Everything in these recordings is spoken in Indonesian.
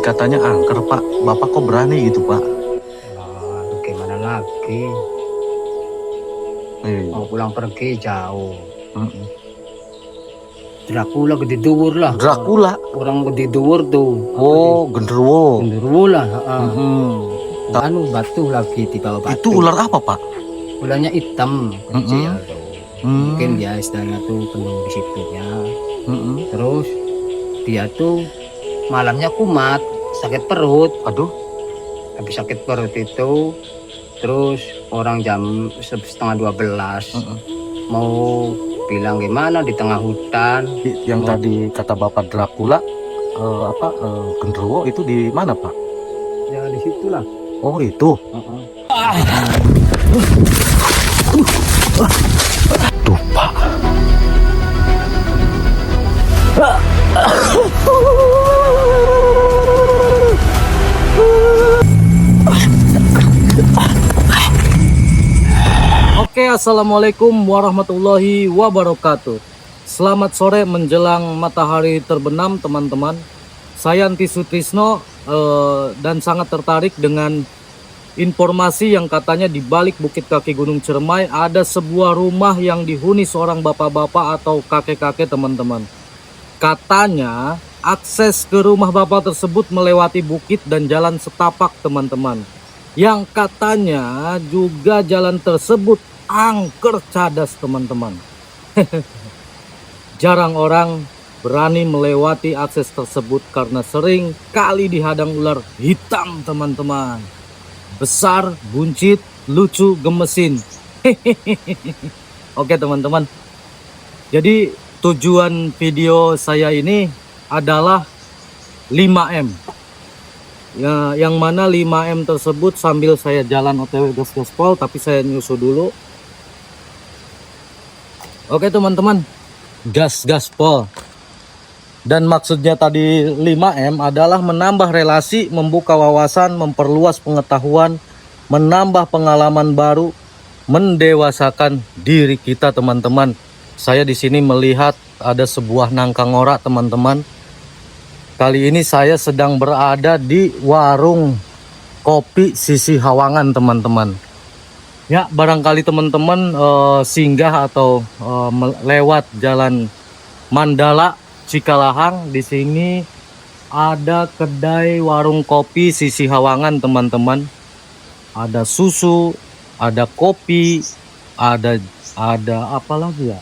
katanya angker, Pak. Bapak kok berani gitu, Pak? Gimana lagi? Mau pulang pergi jauh. Dracula gede dhuwur lah. Dracula? Orang gede dhuwur tuh. Oh, genderuwo. Genderuwo lah. Anu Batu lagi di bawah batu. Itu ular apa, Pak? Ularnya hitam, kecil tuh. Mungkin dia istilahnya tuh penuh di situnya. Terus dia tuh malamnya kumat, sakit perut. Aduh. Habis sakit perut itu, terus orang jam 11:30 mau bilang gimana di tengah hutan. Yang tadi kata Bapak Dracula, genderuwo itu di mana, Pak? Ya di situlah. Oh, itu. Tuh, Pak. Oke, assalamualaikum warahmatullahi wabarakatuh. Selamat sore menjelang matahari terbenam, teman-teman. Saya Anti Sutrisno dan sangat tertarik dengan informasi yang katanya di balik Bukit Kaki Gunung Ciremai ada sebuah rumah yang dihuni seorang bapak-bapak atau kakek-kakek, teman-teman. Katanya akses ke rumah bapak tersebut melewati bukit dan jalan setapak, teman-teman. Yang katanya juga jalan tersebut angker cadas, teman-teman. Jarang orang berani melewati akses tersebut karena sering kali dihadang ular hitam, teman-teman. Besar, buncit, lucu, gemesin. Oke, teman-teman. Jadi tujuan video saya ini adalah 5M. Ya, yang mana 5M tersebut sambil saya jalan OTW gas-gaspol, tapi saya nyusu dulu. Oke, teman-teman. Gas-gaspol. Dan maksudnya tadi 5M adalah menambah relasi, membuka wawasan, memperluas pengetahuan, menambah pengalaman baru, mendewasakan diri kita, teman-teman. Saya di sini melihat ada sebuah nangka ngora, teman-teman. Kali ini saya sedang berada di warung kopi Sisi Hawangan, teman-teman. Ya, barangkali teman-teman singgah atau lewat jalan Mandala Cikalahang, di sini ada kedai warung kopi Sisi Hawangan, teman-teman. Ada susu, ada kopi, ada apa lagi ya?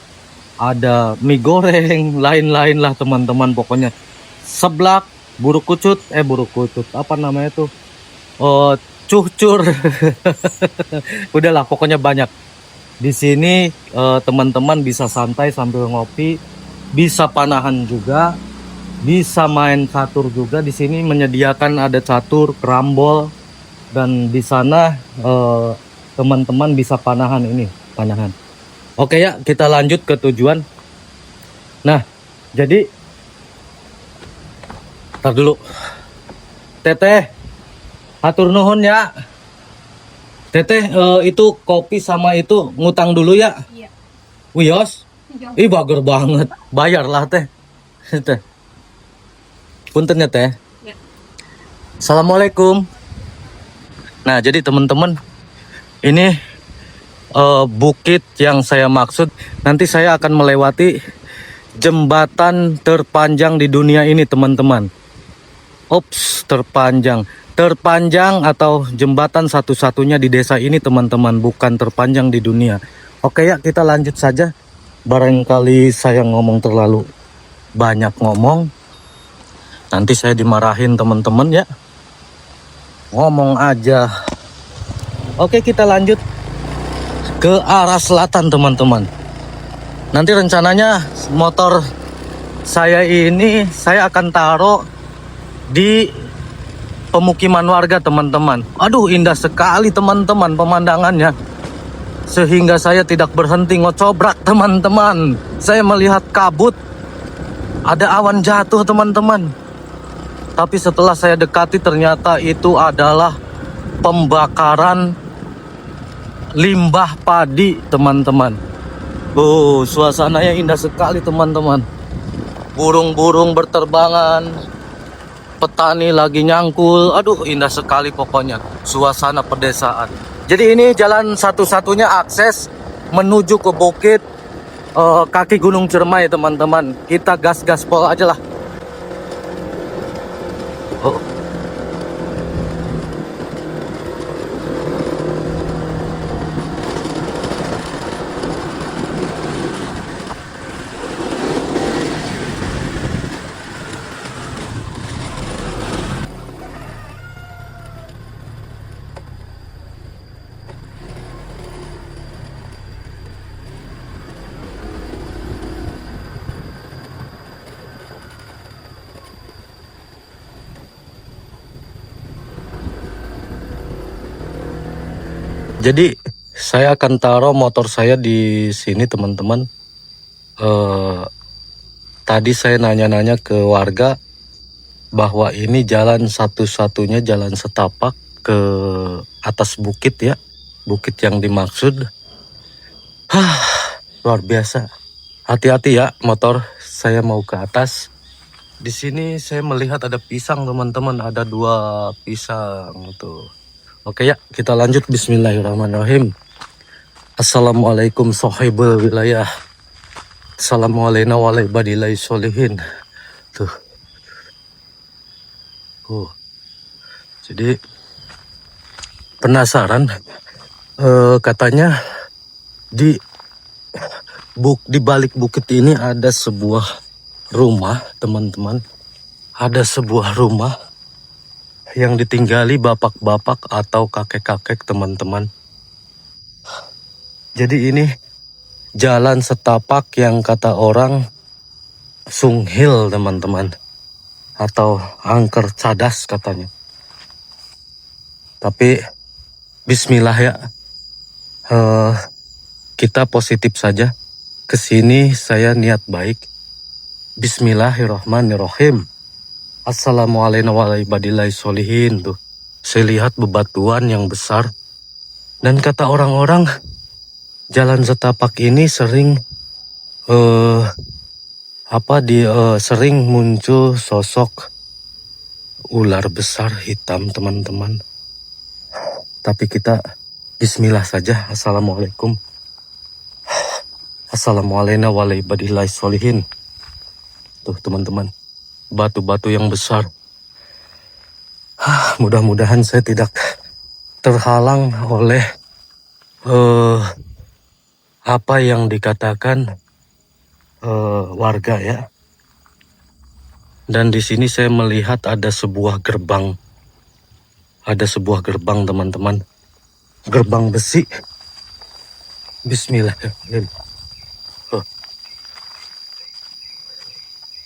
Ada mie goreng, lain-lain lah, teman-teman. Pokoknya seblak, buruk kucut, apa namanya tuh? Cucur. Udahlah, pokoknya banyak. Di sini teman-teman bisa santai sambil ngopi, bisa panahan juga, bisa main catur juga. Di sini menyediakan ada catur, kerambol, dan di sana teman-teman bisa panahan ini, panahan. Oke ya, kita lanjut ke tujuan. Nah, jadi tar dulu. Teteh, hatur nuhun ya. Teteh, itu kopi sama itu ngutang dulu ya. Iya. Wios. Ih, bager banget. Bayarlah teh. Teh. Punten ya teh. Ya. Assalamualaikum. Nah, jadi teman-teman, ini bukit yang saya maksud. Nanti saya akan melewati jembatan terpanjang di dunia ini, teman-teman. Ops, terpanjang atau jembatan satu-satunya di desa ini, teman-teman, bukan terpanjang di dunia. Oke ya, kita lanjut saja. Barangkali saya ngomong terlalu banyak ngomong, nanti saya dimarahin teman-teman ya. Ngomong aja. Oke, kita lanjut ke arah selatan, teman-teman. Nanti rencananya motor saya ini saya akan taruh di pemukiman warga, teman-teman. Aduh, indah sekali, teman-teman, pemandangannya. Sehingga saya tidak berhenti ngocobrak, teman-teman. Saya melihat kabut, ada awan jatuh, teman-teman. Tapi setelah saya dekati, ternyata itu adalah pembakaran limbah padi, teman-teman. Suasananya indah sekali, teman-teman. Burung-burung berterbangan, petani lagi nyangkul. Aduh, indah sekali pokoknya suasana pedesaan. Jadi ini jalan satu-satunya akses menuju ke bukit kaki Gunung Ciremai, teman-teman. Kita gas-gaspol aja lah. Oh. Jadi saya akan taruh motor saya di sini, teman-teman. Tadi saya nanya-nanya ke warga bahwa ini jalan satu-satunya jalan setapak ke atas bukit ya, bukit yang dimaksud. Luar biasa. Hati-hati ya motor, saya mau ke atas. Di sini saya melihat ada pisang, teman-teman, ada 2 pisang tuh. Oke ya, kita lanjut. Bismillahirrahmanirrahim. Assalamualaikum sahibul wilayah. Assalamualaikum warahmatullahi wabarakatuh. Tuh. Jadi penasaran, katanya di balik bukit ini ada sebuah rumah, teman-teman. Ada sebuah rumah yang ditinggali bapak-bapak atau kakek-kakek, teman-teman. Jadi ini jalan setapak yang kata orang sunghil, teman-teman, atau angker cadas katanya. Tapi bismillah ya, kita positif saja. Kesini saya niat baik. Bismillahirrahmanirrahim. Assalamualaikum warahmatullahi wabarakatuh. Tuh, saya lihat bebatuan yang besar. Dan kata orang-orang, jalan setapak ini sering sering muncul sosok ular besar hitam, teman-teman. Tapi kita bismillah saja. Assalamualaikum. Assalamualaikum warahmatullahi wabarakatuh. Tuh, teman-teman, batu-batu yang besar. Mudah-mudahan saya tidak terhalang oleh apa yang dikatakan warga ya. Dan di sini saya melihat ada sebuah gerbang. Ada sebuah gerbang, teman-teman. Gerbang besi. Bismillahirrahmanirrahim.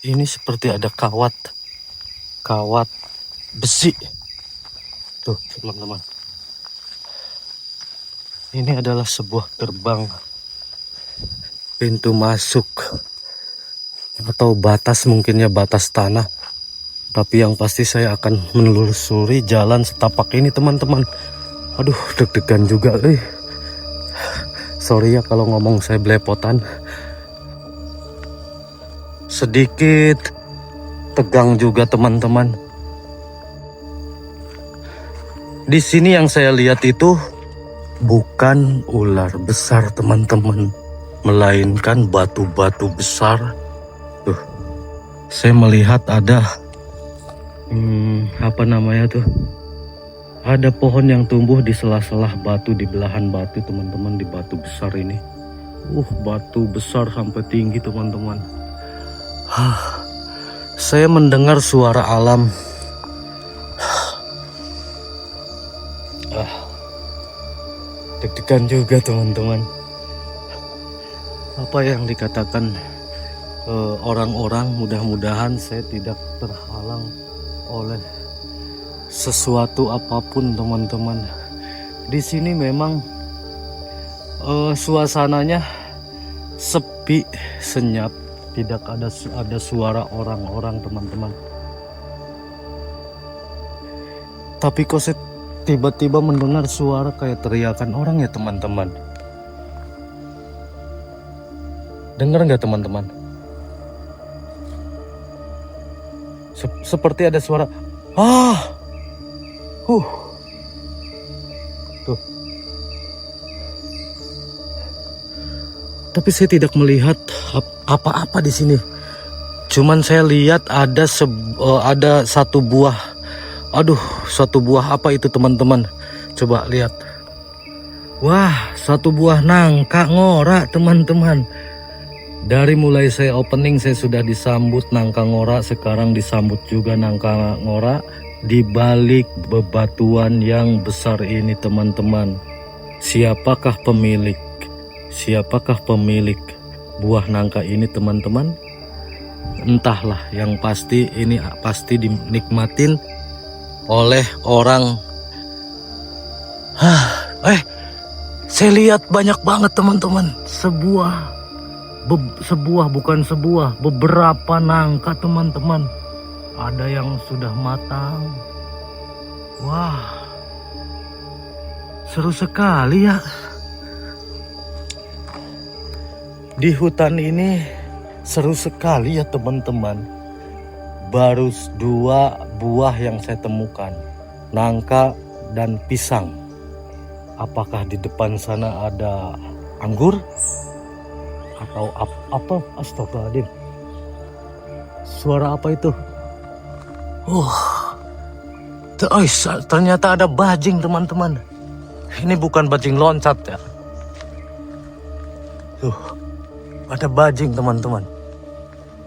Ini seperti ada kawat besi. Tuh, teman-teman. Ini adalah sebuah gerbang, pintu masuk atau batas, mungkin ya batas tanah. Tapi yang pasti saya akan menelusuri jalan setapak ini, teman-teman. Aduh, deg-degan juga. Sorry ya kalau ngomong saya belepotan. Sedikit tegang juga, teman-teman. Di sini yang saya lihat itu bukan ular besar, teman-teman, melainkan batu-batu besar. Tuh, saya melihat ada ada pohon yang tumbuh di sela-sela batu, di belahan batu, teman-teman, di batu besar ini. Batu besar sampai tinggi, teman-teman. Saya mendengar suara alam. Deg-degan juga, teman-teman. Apa yang dikatakan orang-orang, mudah-mudahan saya tidak terhalang oleh sesuatu apapun, teman-teman. Di sini memang suasananya sepi, senyap, tidak ada suara orang-orang, teman-teman. Tapi kok saya tiba-tiba mendengar suara kayak teriakan orang ya, teman-teman. Dengar nggak, teman-teman? Seperti ada suara Ah. Tuh. Tapi saya tidak melihat apa-apa di sini. Cuman saya lihat ada satu buah. Aduh, satu buah apa itu teman-teman? Coba lihat. Wah, satu buah nangka ngora teman-teman. Dari mulai saya opening saya sudah disambut nangka ngora, sekarang disambut juga nangka ngora di balik bebatuan yang besar ini teman-teman. Siapakah pemilik? Siapakah pemilik buah nangka ini teman-teman? Entahlah, yang pasti ini pasti dinikmatin oleh orang. Saya lihat banyak banget teman-teman. Beberapa nangka teman-teman. Ada yang sudah matang. Wah, seru sekali ya. Di hutan ini seru sekali ya teman-teman. Baru 2 buah yang saya temukan, nangka dan pisang. Apakah di depan sana ada anggur atau apa? Astagfirullahaladzim. Suara apa itu? Ternyata ada bajing teman-teman. Ini bukan bajing loncat ya. Ada bajing teman-teman.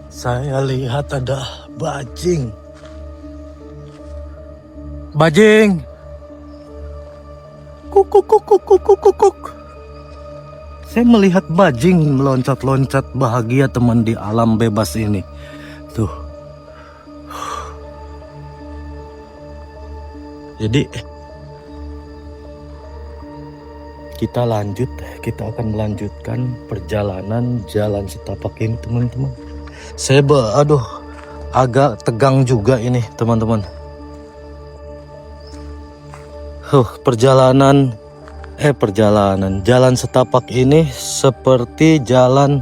Saya lihat ada bajing. Bajing. Kuk. Saya melihat bajing meloncat-loncat bahagia teman di alam bebas ini. Tuh. Jadi kita akan melanjutkan perjalanan jalan setapak ini teman-teman. Saya agak tegang juga ini teman-teman. Perjalanan jalan setapak ini seperti jalan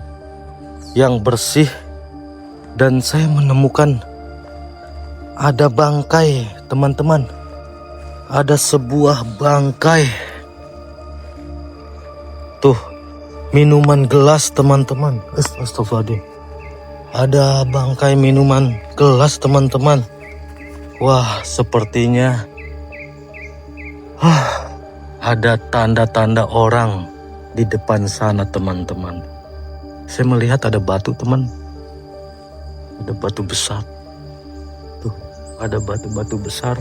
yang bersih, dan saya menemukan ada bangkai teman-teman. Ada sebuah bangkai. Tuh, minuman gelas teman-teman. Astagfirullahaladzim. Ada bangkai minuman gelas teman-teman. Wah, sepertinya ada tanda-tanda orang di depan sana teman-teman. Saya melihat ada batu teman. Ada batu besar. Tuh, ada batu-batu besar.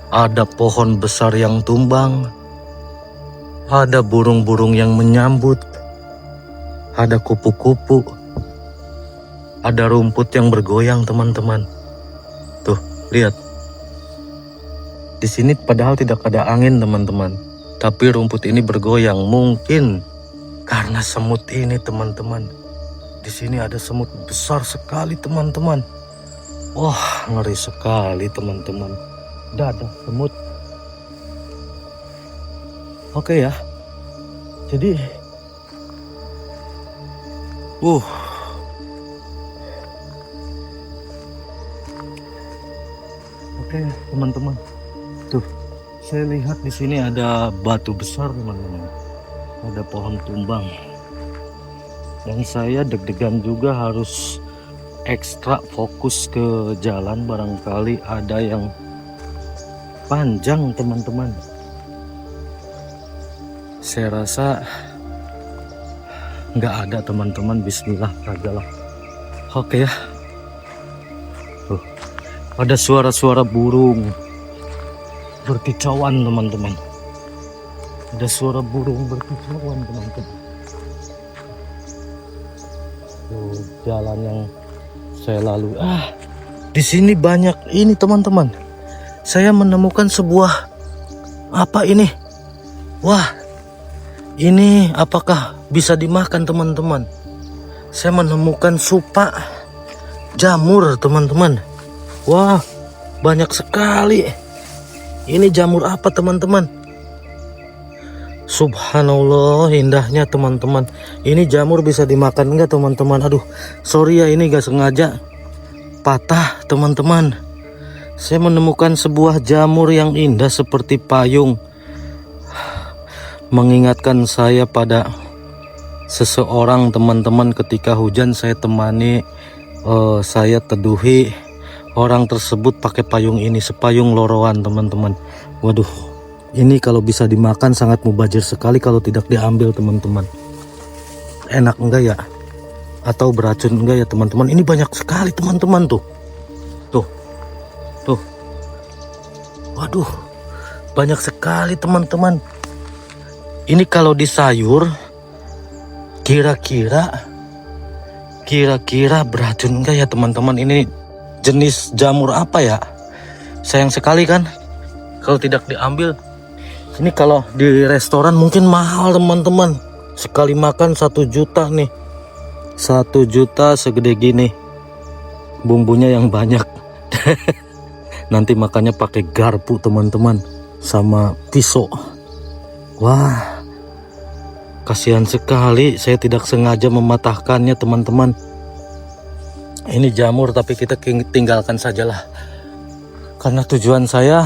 Ada pohon besar yang tumbang. Ada burung-burung yang menyambut. Ada kupu-kupu. Ada rumput yang bergoyang teman-teman. Tuh, lihat. Di sini padahal tidak ada angin teman-teman. Tapi rumput ini bergoyang. Mungkin karena semut ini teman-teman. Di sini ada semut besar sekali teman-teman. Wah, ngeri sekali teman-teman. Dadah semut. Oke ya. Jadi Oke teman-teman. Tuh, saya lihat di sini ada batu besar teman-teman. Ada pohon tumbang. Dan saya deg-degan juga harus ekstra fokus ke jalan, barangkali ada yang panjang teman-teman. Saya rasa nggak ada teman-teman. Bismillah aja lah. Oke ya. Ada suara-suara burung berkicauan teman-teman. Ada suara burung berkicauan teman-teman. Jalan yang saya lalui. Di sini banyak ini teman-teman. Saya menemukan sebuah apa ini? Wah, ini apakah bisa dimakan teman-teman? Saya menemukan supa jamur teman-teman. Wah, banyak sekali. Ini jamur apa teman-teman? Subhanallah, indahnya teman-teman. Ini jamur bisa dimakan enggak teman-teman? Aduh, sorry ya, ini gak sengaja patah teman-teman. Saya menemukan sebuah jamur yang indah seperti payung, mengingatkan saya pada seseorang, teman-teman. Ketika hujan saya temani, saya teduhi orang tersebut pakai payung ini, sepayung loroan, teman-teman. Waduh, ini kalau bisa dimakan sangat mubazir sekali kalau tidak diambil, teman-teman. Enak enggak ya? Atau beracun enggak ya, teman-teman? Ini banyak sekali, teman-teman, tuh. Tuh. Waduh, banyak sekali, teman-teman. Ini kalau di sayur kira-kira beracun enggak ya, teman-teman? Ini jenis jamur apa ya? Sayang sekali kan kalau tidak diambil. Ini kalau di restoran mungkin mahal, teman-teman. Sekali makan 1 juta nih. 1 juta segede gini. Bumbunya yang banyak. Nanti makannya pakai garpu, teman-teman, sama pisau. Wah, kasihan sekali, saya tidak sengaja mematahkannya, teman-teman. Ini jamur tapi kita tinggalkan sajalah. Karena tujuan saya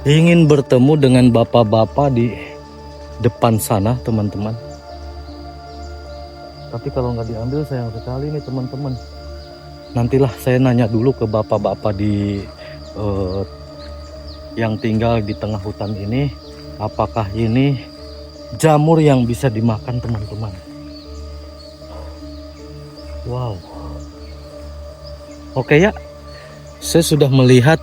ingin bertemu dengan bapak-bapak di depan sana, teman-teman. Tapi kalau nggak diambil sayang sekali nih, teman-teman. Nantilah saya nanya dulu ke bapak-bapak di yang tinggal di tengah hutan ini, apakah ini jamur yang bisa dimakan, teman-teman. Wow. Oke ya, saya sudah melihat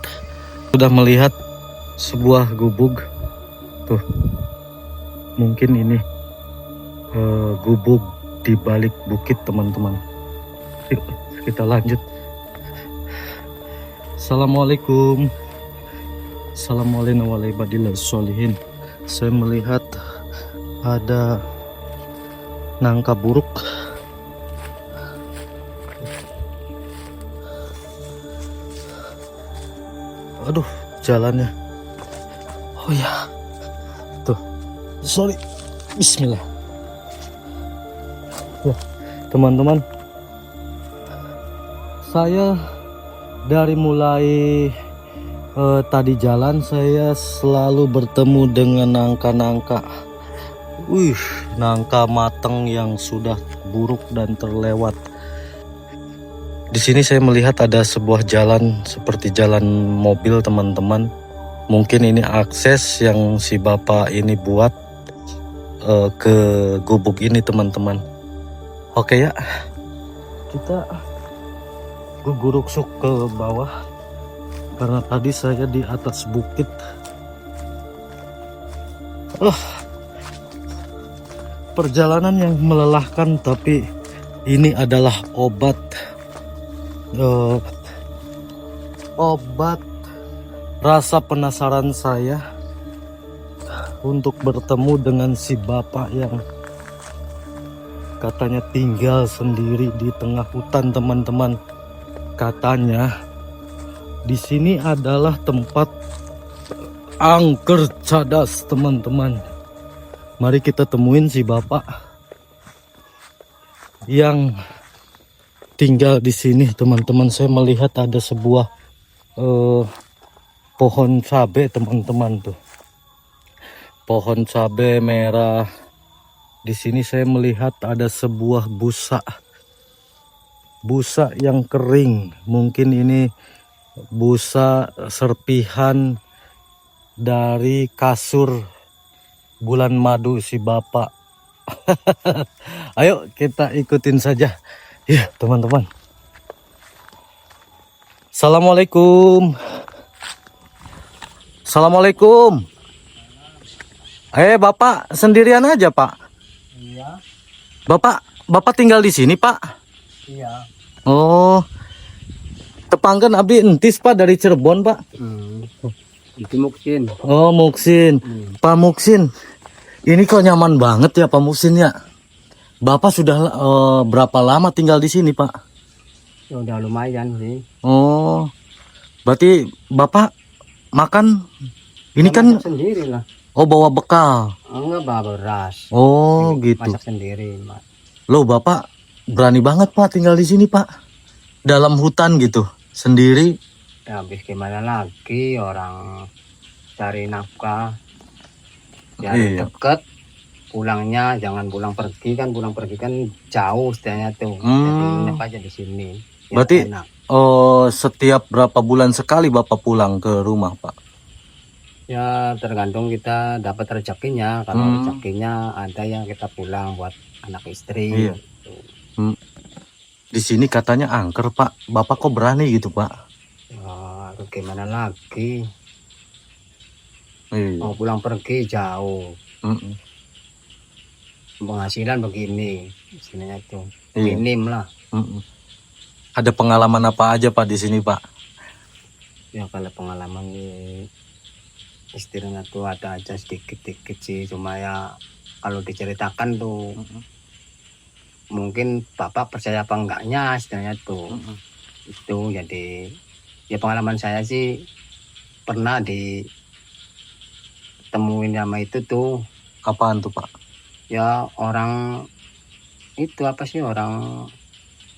sebuah gubuk. Tuh, mungkin ini gubuk di balik bukit, teman-teman. Yuk, kita lanjut. Assalamualaikum. Assalamualaikum warahmatullahi wabarakatuh. Saya melihat ada nangka buruk. Aduh, jalannya. Oh ya. Tuh. Sorry. Bismillah. Ya, teman-teman. Saya dari mulai tadi jalan saya selalu bertemu dengan nangka-nangka. Nangka matang yang sudah buruk dan terlewat. Di sini saya melihat ada sebuah jalan seperti jalan mobil, teman-teman. Mungkin ini akses yang si bapak ini buat ke gubuk ini, teman-teman. Oke ya, kita guguruksuk ke bawah karena tadi saya di atas bukit. Perjalanan yang melelahkan, tapi ini adalah obat rasa penasaran saya untuk bertemu dengan si bapak yang katanya tinggal sendiri di tengah hutan, teman-teman. Katanya di sini adalah tempat angker cadas, teman-teman. Mari kita temuin si bapak yang tinggal di sini, teman-teman. Saya melihat ada sebuah pohon cabe, teman-teman, tuh. Pohon cabe merah. Di sini saya melihat ada sebuah busa yang kering. Mungkin ini busa serpihan dari kasur bulan madu si bapak. Ayo kita ikutin saja ya, teman-teman. Assalamualaikum. Assalamualaikum. Bapak sendirian aja, Pak? Iya. Bapak tinggal di sini, Pak? Iya. Oh, tepangkan abdi entis, Pak, dari Cirebon, Pak. Itu Muksin. Oh, Muksin. Pak Muksin, ini kok nyaman banget ya, Pak Muksin ya? Bapak sudah berapa lama tinggal di sini, Pak? Ya udah lumayan sih. Oh, berarti Bapak makan ini kan? Masak sendiri lah. Oh, bawa bekal. Enggak bawa beras. Oh, gitu. Masak sendiri, Mas. Loh, Bapak berani banget, Pak, tinggal di sini, Pak. Dalam hutan gitu. Sendiri? Ya, habis gimana lagi orang cari nafkah, cari Iya. deket, pulangnya jangan pulang pergi kan jauh istilahnya tuh. Hmm. Jadi nginep aja di sini. Biar Berarti enak. setiap berapa bulan sekali Bapak pulang ke rumah, Pak? Ya tergantung kita dapat rezekinya. Kalau Hmm. rezekinya ada yang kita pulang buat anak istri. Iya. Gitu. Hmm. Di sini katanya angker, Pak. Bapak kok berani gitu, Pak? Ya, gimana lagi? Iya. Mau pulang pergi jauh. Mm-mm. Penghasilan begini, istilahnya tuh Iya. minim lah. Mm-mm. Ada pengalaman apa aja, Pak, di sini, Pak? Ya kalau pengalaman istilahnya tuh ada aja sedikit-sedikit sih, cuma ya kalau diceritakan tuh mungkin bapak percaya apa enggaknya istilahnya tuh. Itu jadi ya pengalaman saya sih pernah ditemuin sama itu tuh. Apaan tuh, Pak? Ya orang itu apa sih, orang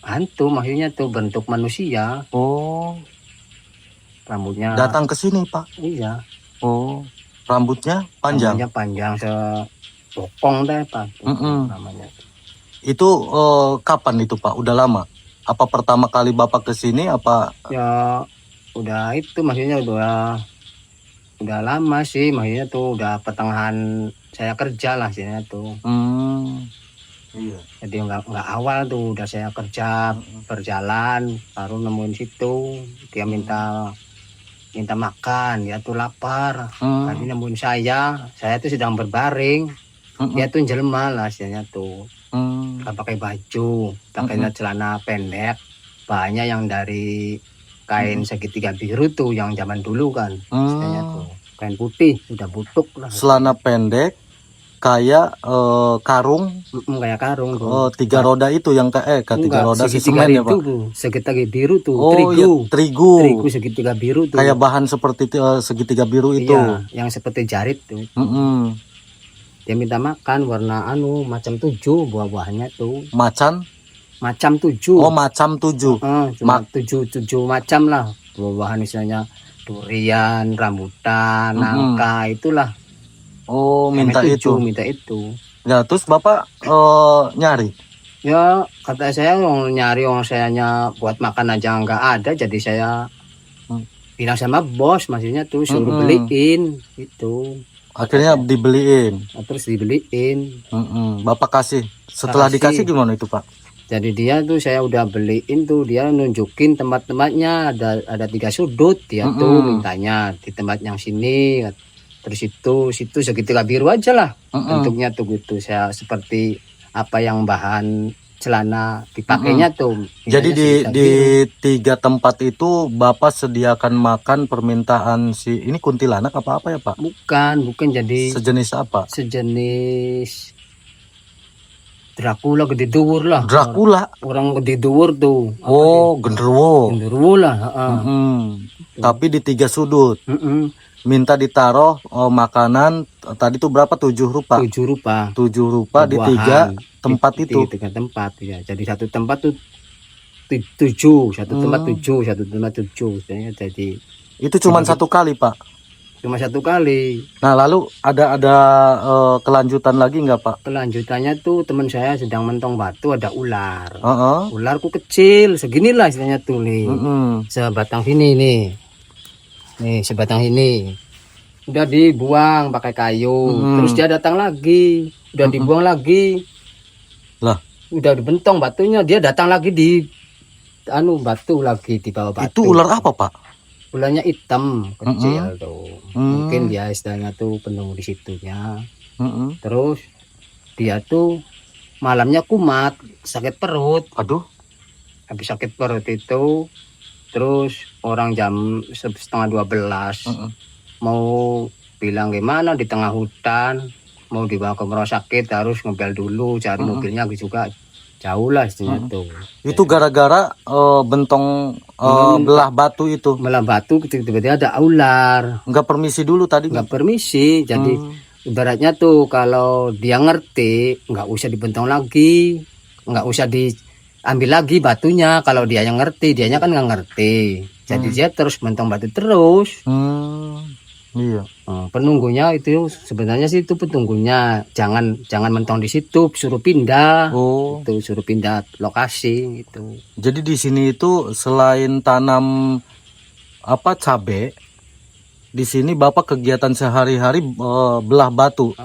hantu maksudnya tuh, bentuk manusia, Oh, rambutnya datang ke sini, Pak. iya, Oh, rambutnya panjang. rambutnya panjang sebokong deh Pak. Mm-mm. Namanya. Itu kapan itu, Pak? Udah lama? Apa pertama kali Bapak ke sini apa? Ya udah itu maksudnya udah lama sih, maksudnya tuh udah pertengahan saya kerja lah sini tuh. Iya. Jadi nggak awal tuh udah saya kerja berjalan baru nemuin situ, dia minta makan, dia tuh lapar. Tadi nemuin saya tuh sedang berbaring, dia tuh jelema lah istilahnya tuh. Nggak pakai baju, pakainya celana pendek, bahannya yang dari kain segitiga biru tuh yang zaman dulu kan, istilahnya tuh kain putih, udah butuk lah. Celana pendek, kayak karung, Kayak karung tuh. 3 roda itu yang kayak 3 roda si semen ya, Pak? Segitiga biru tuh, Oh, terigu. iya, terigu. Terigu segitiga biru tuh. Kayak bahan seperti segitiga biru itu. Iya, yang seperti jarit tuh. Dia minta makan warna macam 7 buah-buahannya tuh. Macam 7. Oh, macam 7. Cuma 7 macam lah. Buah-buahan misalnya durian, rambutan, nangka, itulah. Oh, minta itu. Minta itu. Ya, terus Bapak nyari. Ya, kata saya nyari sayanya buat makan aja nggak ada, jadi saya bilang sama bos, maksudnya tuh suruh beliin itu. Akhirnya dibeliin. Terus dibeliin. Bapak kasih. Setelah dikasih gimana itu, Pak? Jadi dia tuh saya udah beliin tuh, dia nunjukin tempat-tempatnya, ada 3 sudut, dia tuh mintanya di tempat yang sini. Terus situ segitiga biru aja lah bentuknya tuh gitu. Saya seperti apa yang bahan celana dipakainya tuh. Jadi di 3 tempat itu Bapak sediakan makan permintaan si ini kuntilanak apa ya, Pak? Bukan, jadi sejenis apa? Sejenis Dracula gede dhuwur lah. Dracula. Orang gede dhuwur tuh. Oh, genderuwo. Genderuwo lah, Tapi di 3 sudut. Minta ditaruh makanan tadi tuh berapa? 7 rupa. 7 rupa. 7 rupa di 3 tempat itu. Di 3 tempat ya. Jadi satu tempat tuh 7, satu tempat 7, satu tempat 7. Jadi itu cuma 1 kali, Pak. Cuma 1 kali. Nah, lalu ada kelanjutan lagi nggak, Pak? Kelanjutannya tuh teman saya sedang mentong batu, ada ular. Ularku kecil, seginilah istilahnya tuh nih. Sebatang sini nih. Nih, sebatang ini. Udah dibuang pakai kayu. Terus dia datang lagi. Udah dibuang lagi. Lah, udah dibentong batunya, dia datang lagi di batu lagi di bawah batu. Itu ular apa, Pak? Ularnya hitam, kecil tuh. Mungkin dia istilahnya tuh penunggu di situnya. Terus dia tuh malamnya kumat, sakit perut. Aduh. Habis sakit perut itu, terus orang jam 11:30 mau bilang gimana di tengah hutan, mau dibawa ke rumah sakit, harus ngebel dulu, cari mobilnya juga jauh lah istilahnya tuh. Itu gara-gara bentong belah batu itu. Belah batu tiba-tiba ada ular. Nggak permisi dulu tadi? Nggak permisi. Jadi ibaratnya tuh kalau dia ngerti nggak usah dibentong lagi, nggak usah ambil lagi batunya. Kalau dia yang ngerti, dianya kan nggak ngerti. Jadi dia terus mentong batu terus. Iya. Penunggunya itu sebenarnya sih itu penunggunya. Jangan mentong di situ, suruh pindah. Oh. Itu suruh pindah lokasi gitu. Jadi di sini itu selain tanam apa cabe, di sini Bapak kegiatan sehari-hari belah batu.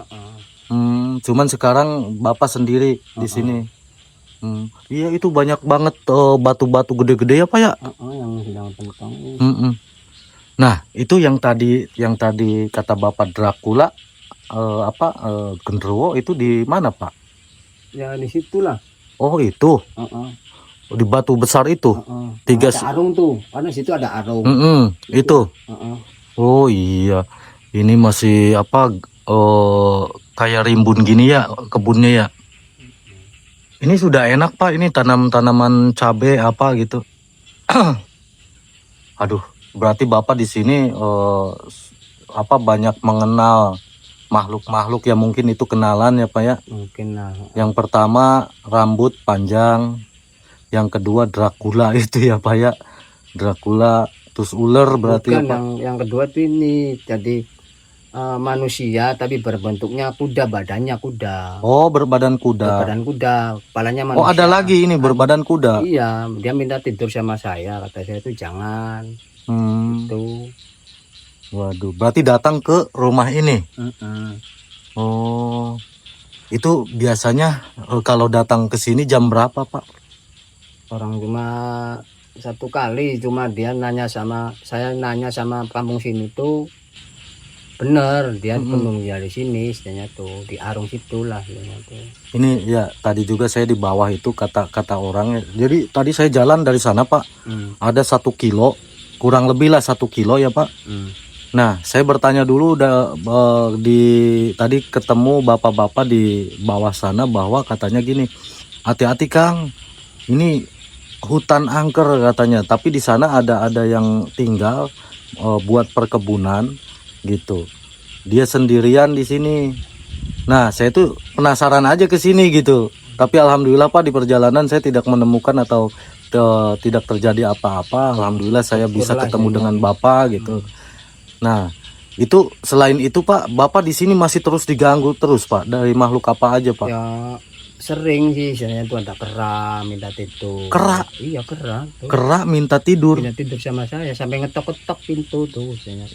Cuman sekarang Bapak sendiri di sini. Iya itu banyak banget batu-batu gede-gede ya Pak ya. Yang sedang pentong. Nah itu yang tadi kata Bapak Dracula genderuwo itu di mana Pak? Ya di situlah. Oh itu di batu besar itu. Tiga Ada arung tuh, karena situ ada arung. Itu. Oh iya, ini masih apa kayak rimbun gini ya kebunnya ya. Ini sudah enak Pak, ini tanaman cabai apa gitu. Aduh, berarti Bapak di sini banyak mengenal makhluk-makhluk ya, mungkin itu kenalan ya Pak ya. Mungkin lah. Yang pertama rambut panjang, yang kedua Dracula itu ya Pak ya. Dracula, terus ular berarti. Bukan, yang kedua tuh ini jadi manusia tapi berbentuknya kuda, badannya kuda. Oh, berbadan kuda. Berbadan kuda, kepalanya manusia. Oh, ada lagi ini berbadan kuda. Iya, dia minta tidur sama saya, kata saya itu jangan. Itu. Waduh, berarti datang ke rumah ini. Oh, itu biasanya kalau datang ke sini jam berapa Pak? Orang cuma satu kali, cuma dia nanya sama saya, nanya sama kampung sini tuh. Bener, dia penunggu di sini, istilahnya tuh di arung situlah istilahnya tuh. Ini ya tadi juga saya di bawah itu kata orang. Jadi tadi saya jalan dari sana Pak, ada 1 kilo, kurang lebih lah 1 kilo ya Pak. Nah saya bertanya dulu tadi ketemu bapak-bapak di bawah sana bahwa katanya gini, hati-hati Kang, ini hutan angker katanya. Tapi di sana ada yang tinggal buat perkebunan. Gitu, dia sendirian di sini. Nah, saya tuh penasaran aja ke sini gitu. Tapi alhamdulillah Pak di perjalanan saya tidak menemukan atau tidak terjadi apa-apa. Alhamdulillah saya bisa ketemu dengan Bapak gitu. Nah, itu selain itu Pak, Bapak di sini masih terus diganggu terus Pak dari makhluk apa aja Pak? Ya sering sih, istilahnya tuh ada kera minta tidur. Kera? Iya kera. Tuh. Kera minta tidur. Minta tidur sama saya sampai ngetok-ketok pintu tuh istilahnya.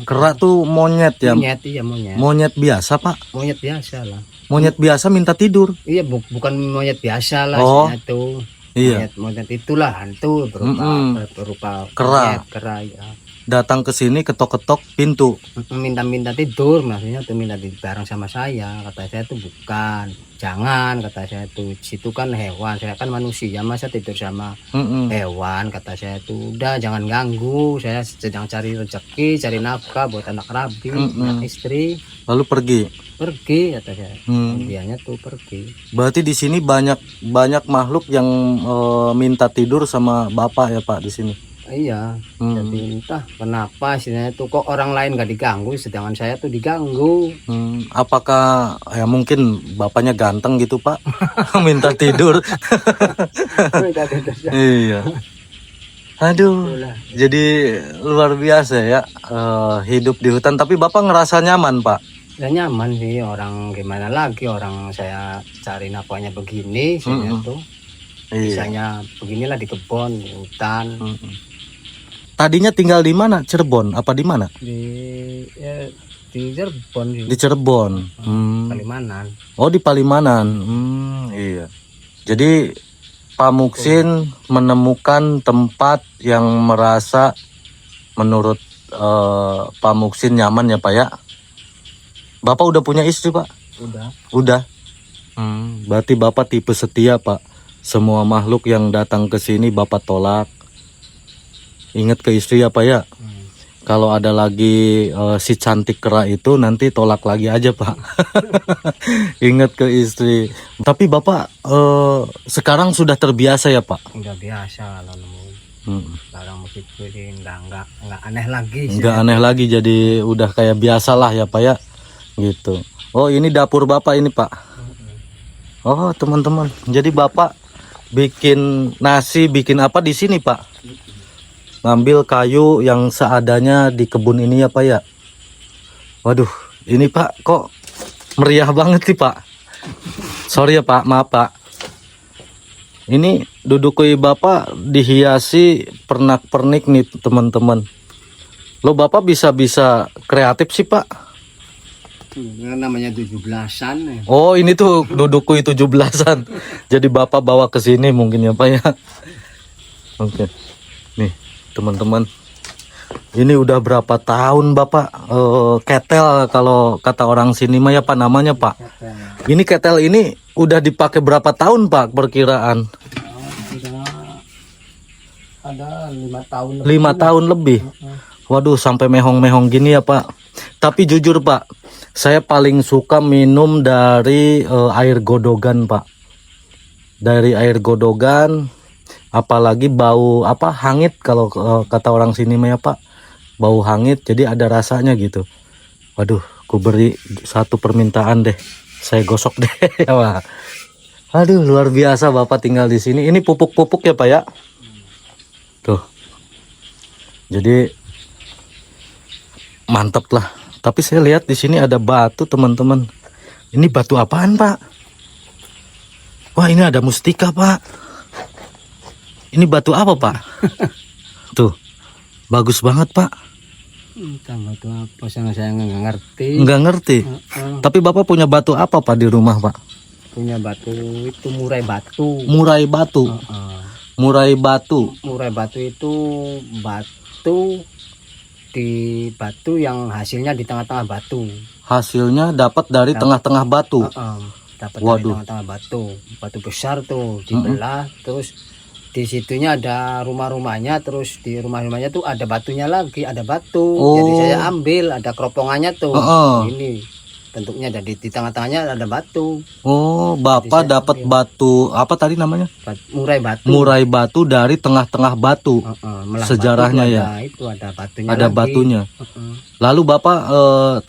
Kera tuh monyet ya? Monyet, iya monyet. Monyet biasa Pak? Monyet biasa lah. Monyet biasa minta tidur? Iya bukan monyet biasa lah tuh. Iya. Monyet itulah hantu berupa kera. Monyet, kera ya. Datang ke sini ketok-ketok pintu. Minta tidur, maksudnya tuh minta tidur bareng sama saya. Kata saya tuh bukan, jangan, kata saya tuh situ kan hewan, saya kan manusia, masa tidur sama hewan. Kata saya tuh udah jangan ganggu, saya sedang cari rezeki, cari nafkah buat anak rabi, anak istri. Lalu pergi kata saya. Dianya tuh pergi. Berarti di sini banyak makhluk yang minta tidur sama Bapak ya Pak di sini. Iya, jadi entah kenapa istilahnya tuh kok orang lain gak diganggu, sedangkan saya tuh diganggu. Apakah ya mungkin bapaknya ganteng gitu Pak, minta tidur? Iya. Aduh, jadi luar biasa ya hidup di hutan. Tapi Bapak ngerasa nyaman Pak? Ya nyaman sih, orang gimana lagi, orang saya cari nafkahnya begini, istilahnya tuh. Misalnya beginilah di kebun, di hutan. Tadinya tinggal di mana? Cirebon apa di mana? Di Cirebon sih. Di Cirebon. Palimanan. Oh, di Palimanan. Iya. Jadi Pak Muksin menemukan tempat yang merasa menurut Pak Muksin nyaman ya Pak ya. Bapak udah punya istri Pak? Udah. Berarti Bapak tipe setia Pak. Semua makhluk yang datang ke sini Bapak tolak. Ingat ke istri apa ya? Kalau ada lagi si cantik kera itu nanti tolak lagi aja Pak. Ingat ke istri. Tapi Bapak sekarang sudah terbiasa ya Pak? Udah biasa kalau nemu. Sekarang musik ini nggak aneh lagi. Nggak aneh lagi, jadi udah kayak biasa lah ya Pak ya. Gitu. Oh ini dapur Bapak ini Pak. Oh teman-teman. Jadi Bapak bikin nasi, bikin apa di sini Pak? Ngambil kayu yang seadanya di kebun ini ya Pak ya. Waduh, ini Pak kok meriah banget sih Pak. Sorry ya Pak, maaf Pak. Ini dudukui Bapak dihiasi pernak-pernik nih teman-teman. Lo Bapak bisa kreatif sih Pak. Namanya 17-an. Oh ini tuh dudukui 17-an. Jadi Bapak bawa ke sini mungkin ya Pak ya. Oke. Nih teman-teman. Ini udah berapa tahun Bapak ketel kalau kata orang sini mah ya Pak namanya Pak. Ini ketel ini udah dipakai berapa tahun Pak perkiraan? Ada 5 tahun 5 tahun lebih. Waduh sampai mehong-mehong gini ya Pak. Tapi jujur Pak, saya paling suka minum dari air godogan Pak. Dari air godogan, apalagi bau apa hangit kalau kata orang sini mah ya Pak. Bau hangit jadi ada rasanya gitu. Waduh, ku beri satu permintaan deh. Saya gosok deh ya Pak. Aduh luar biasa Bapak tinggal di sini. Ini pupuk-pupuk ya Pak ya. Tuh. Jadi mantep lah. Tapi saya lihat di sini ada batu teman-teman. Ini batu apaan Pak? Wah ini ada mustika Pak. Ini batu apa Pak? Tuh, bagus banget Pak. Entah batu apa, saya nggak ngerti. Nggak ngerti. Tapi Bapak punya batu apa Pak di rumah Pak? Punya batu itu murai batu. Murai batu. Murai batu. Murai batu itu batu di batu yang hasilnya di tengah-tengah batu. Hasilnya dapat dari tengah-tengah batu. Dapat dari Waduh. tengah-tengah batu. Batu besar tuh dibelah, terus di situnya ada rumah-rumahnya, terus di rumah-rumahnya tuh ada batunya lagi, ada batu. Jadi saya ambil, ada keropongannya tuh. Ini bentuknya jadi di tengah-tengahnya ada batu. Oh, Bapak dapat batu apa tadi namanya? Murai batu. Murai batu dari tengah-tengah batu. Sejarahnya batu ya. Itu ada batunya. Ada lagi. batunya. Lalu Bapak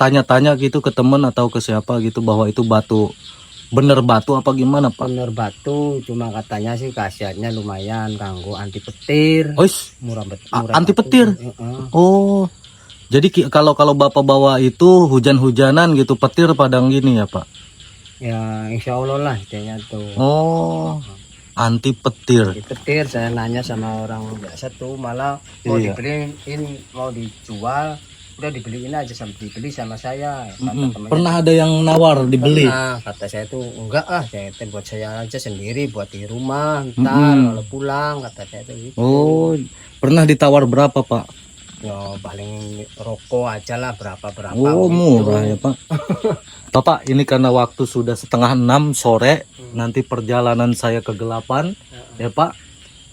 tanya-tanya gitu ke teman atau ke siapa gitu bahwa itu batu bener batu apa gimana Pak? Bener batu, cuma katanya sih khasiatnya lumayan kanggo anti petir. Ois, Murah anti petir. Oh. Jadi kalau Bapak bawa itu hujan-hujanan gitu petir padang gini ya Pak? Ya insya Allah lah kayaknya tuh. Oh, anti petir. Anti petir, saya nanya sama orang biasa tuh malah mau dibeliin, mau dijual, udah dibeliin aja dibeli sama saya. Pernah ada yang nawar dibeli? Pernah, kata saya tuh enggak saya buat saya aja sendiri, buat di rumah ntar kalau pulang, kata saya tuh gitu. Oh, pernah ditawar berapa Pak? Ya paling rokok aja lah berapa. Oh gitu. Murah ya Pak. Bapak ini karena waktu sudah 5:30 sore, nanti perjalanan saya kegelapan ya Pak.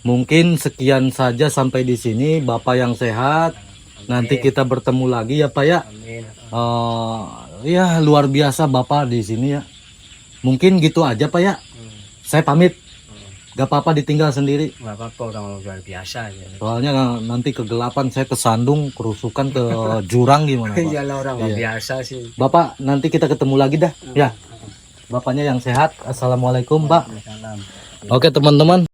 Mungkin sekian saja sampai di sini. Bapak yang sehat. Nanti kita bertemu lagi ya Pak ya. Ya luar biasa Bapak di sini ya. Mungkin gitu aja Pak ya. Saya pamit. Gak apa-apa ditinggal sendiri. Gak apa-apa, orang luar biasa aja. Soalnya nanti kegelapan saya kesandung, kerusukan ke jurang gimana Pak? Iyalah orang luar biasa sih. Bapak nanti kita ketemu lagi dah. Ya. Bapaknya yang sehat. Assalamualaikum Pak. Oke teman-teman.